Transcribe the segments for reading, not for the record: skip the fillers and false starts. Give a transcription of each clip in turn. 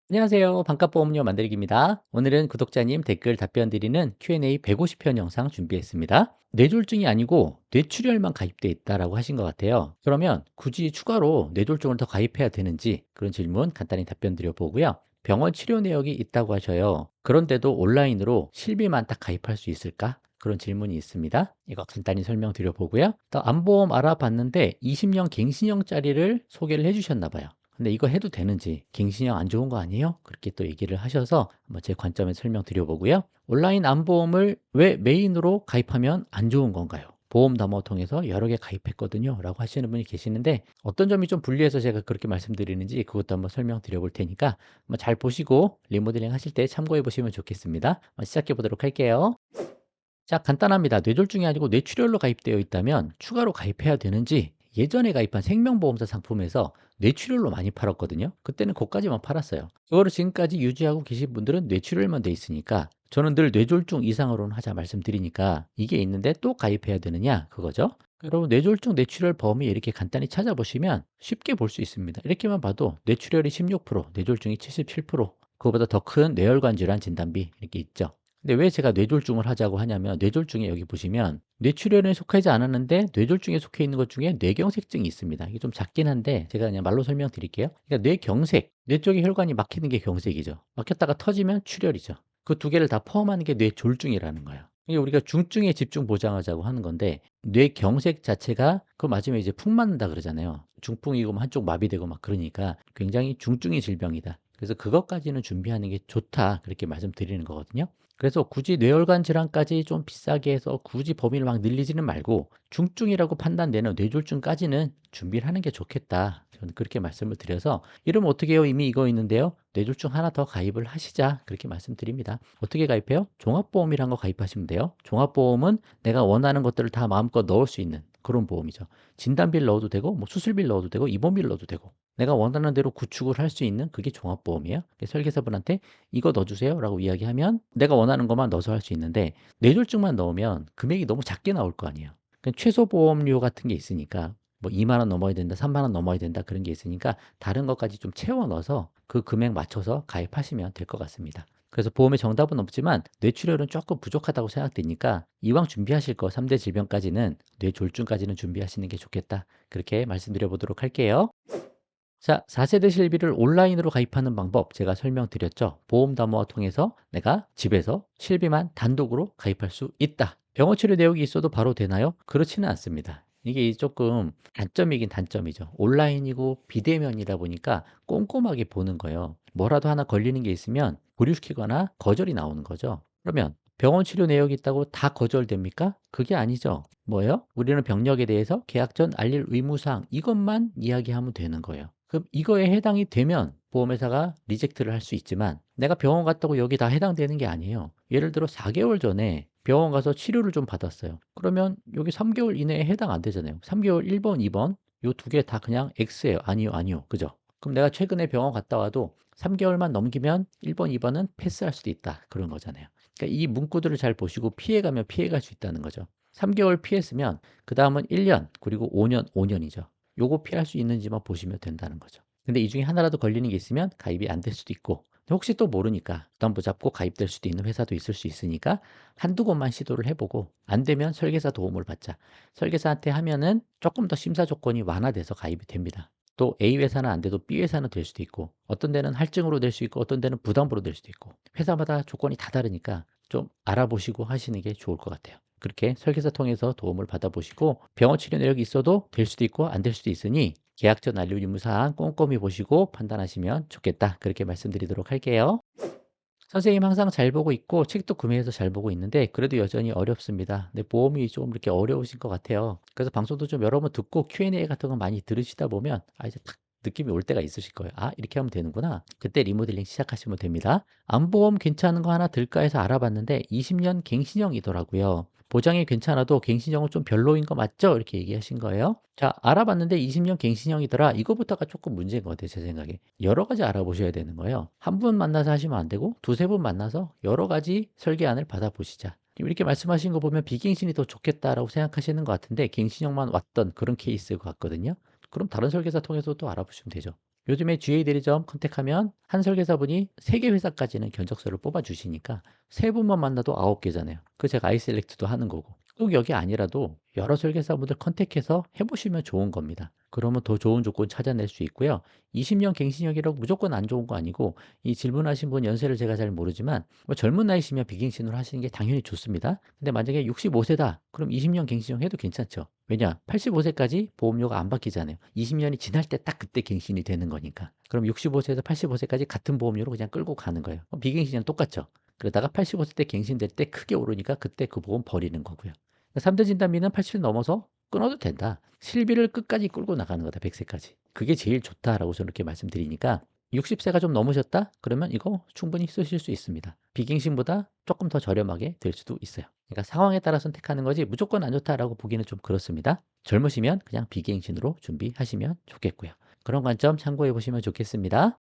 안녕하세요. 반값보험료 만들기입니다. 오늘은 구독자님 댓글 답변 드리는 Q&A 150편 영상 준비했습니다. 뇌졸중이 아니고 뇌출혈만 가입돼 있다라고 하신 것 같아요. 그러면 굳이 추가로 뇌졸중을 더 가입해야 되는지 그런 질문 간단히 답변 드려보고요. 병원 치료 내역이 있다고 하셔요. 그런데도 온라인으로 실비만 딱 가입할 수 있을까? 그런 질문이 있습니다. 이거 간단히 설명드려보고요. 또 암보험 알아봤는데 20년 갱신형짜리를 소개를 해주셨나 봐요. 근데 이거 해도 되는지 갱신형 안 좋은 거 아니에요? 그렇게 또 얘기를 하셔서 한번 제 관점에서 설명드려보고요. 온라인 암보험을 왜 메인으로 가입하면 안 좋은 건가요? 보험담호 통해서 여러 개 가입했거든요 라고 하시는 분이 계시는데 어떤 점이 좀 불리해서 제가 그렇게 말씀드리는지 그것도 한번 설명드려 볼 테니까 한번 잘 보시고 리모델링 하실 때 참고해 보시면 좋겠습니다. 한번 시작해 보도록 할게요. 자, 간단합니다. 뇌졸중이 아니고 뇌출혈로 가입되어 있다면 추가로 가입해야 되는지 예전에 가입한 생명보험사 상품에서 뇌출혈로 많이 팔았거든요. 그때는 그거까지만 팔았어요. 그거를 지금까지 유지하고 계신 분들은 뇌출혈만 돼 있으니까 저는 늘 뇌졸중 이상으로는 하자 말씀드리니까 이게 있는데 또 가입해야 되느냐 그거죠. 여러분 뇌졸중 뇌출혈 범위 이렇게 간단히 찾아보시면 쉽게 볼 수 있습니다. 이렇게만 봐도 뇌출혈이 16%, 뇌졸중이 77%, 그거보다 더 큰 뇌혈관 질환 진단비 이렇게 있죠. 근데 왜 제가 뇌졸중을 하자고 하냐면 뇌졸중에 여기 보시면 뇌출혈에 속하지 않았는데 뇌졸중에 속해 있는 것 중에 뇌경색증이 있습니다. 이게 좀 작긴 한데 제가 그냥 말로 설명드릴게요. 그러니까 뇌경색, 뇌 쪽에 혈관이 막히는 게 경색이죠. 막혔다가 터지면 출혈이죠. 그 두 개를 다 포함하는 게 뇌졸중이라는 거예요. 이게 우리가 중증에 집중 보장하자고 하는 건데 뇌경색 자체가 그거 맞으면 이제 풍 맞는다 그러잖아요. 중풍이고 뭐 한쪽 마비되고 막 그러니까 굉장히 중증의 질병이다. 그래서 그것까지는 준비하는 게 좋다. 그렇게 말씀드리는 거거든요. 그래서 굳이 뇌혈관 질환까지 좀 비싸게 해서 굳이 범위를 막 늘리지는 말고 중증이라고 판단되는 뇌졸중까지는 준비를 하는 게 좋겠다. 저는 그렇게 말씀을 드려서 이러면 어떻게 해요? 이미 이거 있는데요. 뇌졸중 하나 더 가입을 하시자. 그렇게 말씀드립니다. 어떻게 가입해요? 종합보험이란 거 가입하시면 돼요. 종합보험은 내가 원하는 것들을 다 마음껏 넣을 수 있는 그런 보험이죠. 진단비를 넣어도 되고 뭐 수술비를 넣어도 되고 입원비를 넣어도 되고 내가 원하는 대로 구축을 할 수 있는 그게 종합보험이에요. 설계사분한테 이거 넣어주세요 라고 이야기하면 내가 원하는 것만 넣어서 할 수 있는데 뇌졸중만 넣으면 금액이 너무 작게 나올 거 아니에요. 그러니까 최소 보험료 같은 게 있으니까 뭐 2만 원 넘어야 된다, 3만 원 넘어야 된다 그런 게 있으니까 다른 것까지 좀 채워 넣어서 그 금액 맞춰서 가입하시면 될 것 같습니다. 그래서 보험의 정답은 없지만 뇌출혈은 조금 부족하다고 생각되니까 이왕 준비하실 거 3대 질병까지는 뇌졸중까지는 준비하시는 게 좋겠다. 그렇게 말씀드려 보도록 할게요. 자, 4세대 실비를 온라인으로 가입하는 방법 제가 설명드렸죠. 보험담호와 통해서 내가 집에서 실비만 단독으로 가입할 수 있다. 병원 치료 내역이 있어도 바로 되나요? 그렇지는 않습니다. 이게 조금 단점이긴 단점이죠. 온라인이고 비대면이다 보니까 꼼꼼하게 보는 거예요. 뭐라도 하나 걸리는 게 있으면 보류시키거나 거절이 나오는 거죠. 그러면 병원 치료 내역이 있다고 다 거절됩니까? 그게 아니죠. 뭐예요? 우리는 병력에 대해서 계약 전 알릴 의무사항 이것만 이야기하면 되는 거예요. 그럼 이거에 해당이 되면 보험회사가 리젝트를 할 수 있지만 내가 병원 갔다고 여기 다 해당되는 게 아니에요. 예를 들어 4개월 전에 병원 가서 치료를 좀 받았어요. 그러면 여기 3개월 이내에 해당 안 되잖아요. 3개월 1번, 2번 요 두 개 다 그냥 X예요. 아니요, 아니요. 그죠? 그럼 내가 최근에 병원 갔다 와도 3개월만 넘기면 1번, 2번은 패스할 수도 있다. 그런 거잖아요. 그러니까 이 문구들을 잘 보시고 피해가면 피해갈 수 있다는 거죠. 3개월 피했으면 그 다음은 1년 그리고 5년, 5년이죠. 요거 피할 수 있는지만 보시면 된다는 거죠. 근데 이 중에 하나라도 걸리는 게 있으면 가입이 안 될 수도 있고 혹시 또 모르니까 부담 붙잡고 가입될 수도 있는 회사도 있을 수 있으니까 한두 곳만 시도를 해보고 안 되면 설계사 도움을 받자. 설계사한테 하면은 조금 더 심사 조건이 완화돼서 가입이 됩니다. 또 A 회사는 안 돼도 B 회사는 될 수도 있고 어떤 데는 할증으로 될 수 있고 어떤 데는 부담으로 될 수도 있고 회사마다 조건이 다 다르니까 좀 알아보시고 하시는 게 좋을 것 같아요. 그렇게 설계사 통해서 도움을 받아보시고 병원 치료 내역이 있어도 될 수도 있고 안 될 수도 있으니 계약 전 완료 유무 사항 꼼꼼히 보시고 판단하시면 좋겠다. 그렇게 말씀드리도록 할게요. 선생님 항상 잘 보고 있고 책도 구매해서 잘 보고 있는데 그래도 여전히 어렵습니다. 근데 보험이 좀 이렇게 어려우신 것 같아요. 그래서 방송도 좀 여러 번 듣고 Q&A 같은 거 많이 들으시다 보면 이제 딱 느낌이 올 때가 있으실 거예요. 아, 이렇게 하면 되는구나. 그때 리모델링 시작하시면 됩니다. 암보험 괜찮은 거 하나 들까 해서 알아봤는데 20년 갱신형이더라고요. 보장이 괜찮아도 갱신형은 좀 별로인 거 맞죠? 이렇게 얘기하신 거예요. 자, 알아봤는데 20년 갱신형이더라. 이거부터가 조금 문제인 것 같아요, 제 생각에. 여러 가지 알아보셔야 되는 거예요. 한 분 만나서 하시면 안 되고 두세 분 만나서 여러 가지 설계안을 받아보시자. 이렇게 말씀하신 거 보면 비갱신이 더 좋겠다라고 생각하시는 것 같은데 갱신형만 왔던 그런 케이스일 것 같거든요. 그럼 다른 설계사 통해서 또 알아보시면 되죠. 요즘에 GA 대리점 컨택하면 한 설계사분이 3개 회사까지는 견적서를 뽑아주시니까 3분만 만나도 9개잖아요. 그 제가 아이셀렉트도 하는 거고. 꼭 여기 아니라도 여러 설계사분들 컨택해서 해보시면 좋은 겁니다. 그러면 더 좋은 조건 찾아낼 수 있고요. 20년 갱신형이라고 무조건 안 좋은 거 아니고 이 질문하신 분 연세를 제가 잘 모르지만 뭐 젊은 나이시면 비갱신으로 하시는 게 당연히 좋습니다. 근데 만약에 65세다 그럼 20년 갱신형 해도 괜찮죠. 왜냐 85세까지 보험료가 안 바뀌잖아요. 20년이 지날 때 딱 그때 갱신이 되는 거니까. 그럼 65세에서 85세까지 같은 보험료로 그냥 끌고 가는 거예요. 비갱신형 똑같죠. 그러다가 85세 때 갱신될 때 크게 오르니까 그때 그 보험 버리는 거고요. 3대 진단비는 80세 넘어서 끊어도 된다. 실비를 끝까지 끌고 나가는 거다. 100세까지. 그게 제일 좋다라고 저는 이렇게 말씀드리니까 60세가 좀 넘으셨다? 그러면 이거 충분히 쓰실 수 있습니다. 비갱신보다 조금 더 저렴하게 될 수도 있어요. 그러니까 상황에 따라 선택하는 거지 무조건 안 좋다라고 보기는 좀 그렇습니다. 젊으시면 그냥 비갱신으로 준비하시면 좋겠고요. 그런 관점 참고해 보시면 좋겠습니다.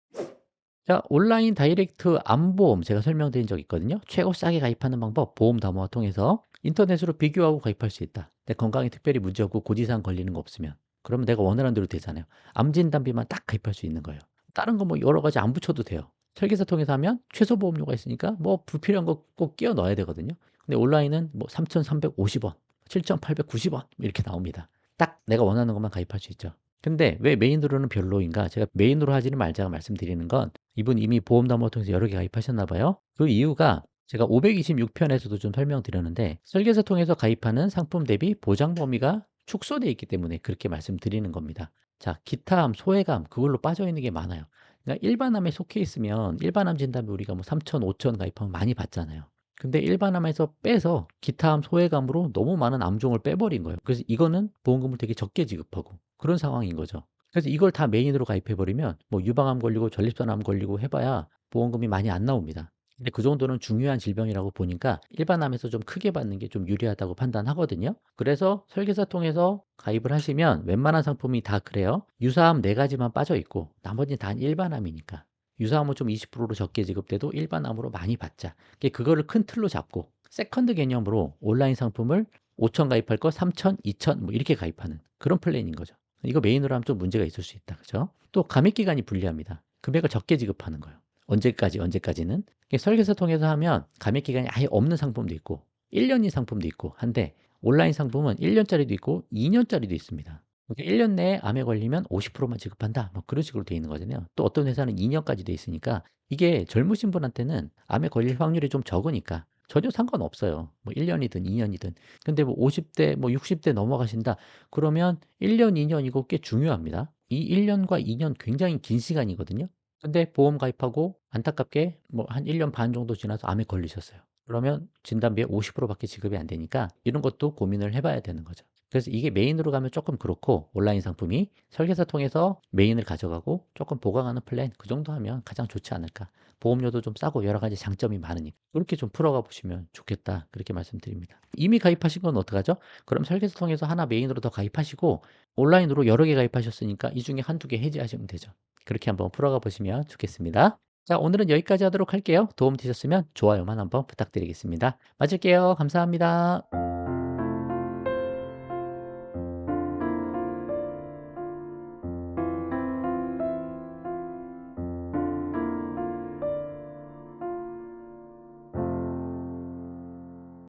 자, 온라인 다이렉트 암보험 제가 설명드린 적 있거든요. 최고 싸게 가입하는 방법 보험 담화와 통해서 인터넷으로 비교하고 가입할 수 있다. 내 건강에 특별히 문제 없고 고지사항 걸리는 거 없으면 그러면 내가 원하는 대로 되잖아요. 암 진단비만 딱 가입할 수 있는 거예요. 다른 거 뭐 여러 가지 안 붙여도 돼요. 설계사 통해서 하면 최소 보험료가 있으니까 뭐 불필요한 거 꼭 끼워 넣어야 되거든요. 근데 온라인은 뭐 3,350원, 7,890원 이렇게 나옵니다. 딱 내가 원하는 것만 가입할 수 있죠. 근데 왜 메인으로는 별로인가? 제가 메인으로 하지는 말자고 말씀드리는 건 이분 이미 보험담보 통해서 여러 개 가입하셨나 봐요. 그 이유가 제가 526편에서도 좀 설명드렸는데 설계사 통해서 가입하는 상품 대비 보장 범위가 축소되어 있기 때문에 그렇게 말씀드리는 겁니다. 자, 기타암, 소외감 그걸로 빠져 있는 게 많아요. 그러니까 일반암에 속해 있으면 일반암 진단비 우리가 뭐 3천, 5천 가입하면 많이 받잖아요. 근데 일반암에서 빼서 기타암, 소외감으로 너무 많은 암종을 빼버린 거예요. 그래서 이거는 보험금을 되게 적게 지급하고 그런 상황인 거죠. 그래서 이걸 다 메인으로 가입해 버리면 뭐 유방암 걸리고 전립선암 걸리고 해봐야 보험금이 많이 안 나옵니다. 근데 그 정도는 중요한 질병이라고 보니까 일반암에서 좀 크게 받는 게 좀 유리하다고 판단하거든요. 그래서 설계사 통해서 가입을 하시면 웬만한 상품이 다 그래요. 유사암 4가지만 빠져 있고 나머지는 다 일반암이니까. 유사암은 좀 20%로 적게 지급돼도 일반암으로 많이 받자. 그거를 큰 틀로 잡고 세컨드 개념으로 온라인 상품을 5천 가입할 거 3천, 2천 뭐 이렇게 가입하는 그런 플랜인 거죠. 이거 메인으로 하면 좀 문제가 있을 수 있다. 그죠? 또 감액 기간이 불리합니다. 금액을 적게 지급하는 거예요. 언제까지는. 설계사 통해서 하면 감액 기간이 아예 없는 상품도 있고 1년인 상품도 있고 한데 온라인 상품은 1년짜리도 있고 2년짜리도 있습니다. 1년 내에 암에 걸리면 50%만 지급한다. 뭐 그런 식으로 돼 있는 거잖아요. 또 어떤 회사는 2년까지 돼 있으니까 이게 젊으신 분한테는 암에 걸릴 확률이 좀 적으니까 전혀 상관없어요. 뭐 1년이든 2년이든. 근데 뭐 50대, 뭐 60대 넘어가신다. 그러면 1년, 2년 이거 꽤 중요합니다. 이 1년과 2년 굉장히 긴 시간이거든요. 근데 보험 가입하고 안타깝게 뭐 한 1년 반 정도 지나서 암에 걸리셨어요. 그러면 진단비의 50%밖에 지급이 안 되니까 이런 것도 고민을 해봐야 되는 거죠. 그래서 이게 메인으로 가면 조금 그렇고 온라인 상품이 설계사 통해서 메인을 가져가고 조금 보강하는 플랜 그 정도 하면 가장 좋지 않을까. 보험료도 좀 싸고 여러 가지 장점이 많으니까 그렇게 좀 풀어가 보시면 좋겠다 그렇게 말씀드립니다. 이미 가입하신 건 어떡하죠? 그럼 설계사 통해서 하나 메인으로 더 가입하시고 온라인으로 여러 개 가입하셨으니까 이 중에 한두 개 해지하시면 되죠. 그렇게 한번 풀어가 보시면 좋겠습니다. 자, 오늘은 여기까지 하도록 할게요. 도움 되셨으면 좋아요만 한번 부탁드리겠습니다. 마칠게요. 감사합니다.